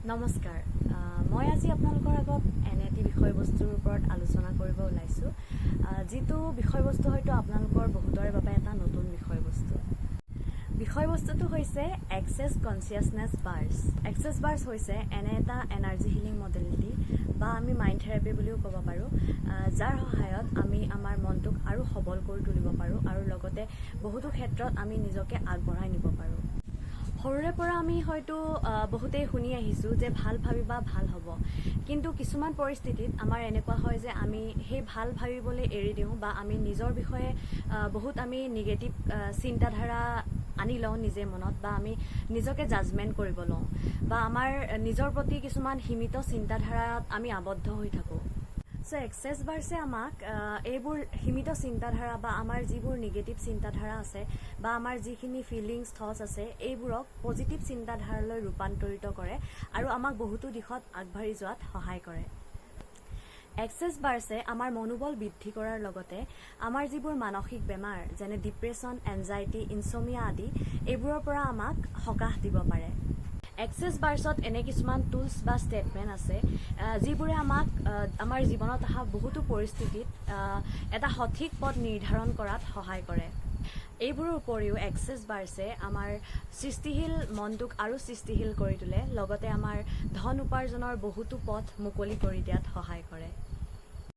নমস্কাৰ মই আজি আপোনালোকৰ আগত এনে এটি বিষয়বস্তুৰ ওপৰত আলোচনা কৰিব ওলাইছোঁ যিটো বিষয়বস্তু হয়তো আপোনালোকৰ বহুতৰে বাবে এটা নতুন বিষয়বস্তু বিষয়বস্তুটো হৈছে এক্সেছ কনচিয়াছনেছ বাৰ্ছ এক্সেছ বাৰ্ছ হৈছে এনে এটা এনাৰ্জি হিলিং মডেলিটি বা আমি মাইণ্ড থেৰাপি বুলিও ক'ব পাৰোঁ যাৰ সহায়ত আমি আমাৰ মনটোক আৰু সবল কৰি তুলিব পাৰোঁ আৰু লগতে বহুতো ক্ষেত্ৰত আমি নিজকে আগবঢ়াই নিব পাৰোঁ সৰুৰে পৰা আমি হয়তো বহুতেই শুনি আহিছোঁ যে ভাল ভাবিবা ভাল হ'ব কিন্তু কিছুমান পৰিস্থিতিত আমাৰ এনেকুৱা হয় যে আমি সেই ভাল ভাবিবলৈ এৰি দিওঁ বা আমি নিজৰ বিষয়ে বহুত আমি নিগেটিভ চিন্তাধাৰা আনি লওঁ নিজে মনত বা আমি নিজকে জাজমেণ্ট কৰিব লওঁ বা আমাৰ নিজৰ প্ৰতি কিছুমান সীমিত চিন্তাধাৰাত আমি আবদ্ধ হৈ থাকোঁ চ' এক্সেছ বাৰ্ছে আমাক এইবোৰ সীমিত চিন্তাধাৰা বা আমাৰ যিবোৰ নিগেটিভ চিন্তাধাৰা আছে বা আমাৰ যিখিনি ফিলিংছ থটছ আছে এইবোৰক পজিটিভ চিন্তাধাৰালৈ ৰূপান্তৰিত কৰে আৰু আমাক বহুতো দিশত আগবাঢ়ি যোৱাত সহায় কৰে এক্সেছ বাৰ্ছে আমাৰ মনোবল বৃদ্ধি কৰাৰ লগতে আমাৰ যিবোৰ মানসিক বেমাৰ যেনে ডিপ্ৰেশ্যন এনজাইটি ইনচমিয়া আদি এইবোৰৰ পৰা আমাক সকাহ দিব পাৰে এক্সেছ বাৰ্ছত এনে কিছুমান টুলছ বা ষ্টেটমেণ্ট আছে যিবোৰে আমাক আমাৰ জীৱনত অহা বহুতো পৰিস্থিতিত এটা সঠিক পথ নিৰ্ধাৰণ কৰাত সহায় কৰে এইবোৰৰ উপৰিও এক্সেছ বাৰ্ছে আমাৰ সৃষ্টিশীল মনটোক আৰু সৃষ্টিশীল কৰি তোলে লগতে আমাৰ ধন উপাৰ্জনৰ বহুতো পথ মুকলি কৰি দিয়াত সহায় কৰে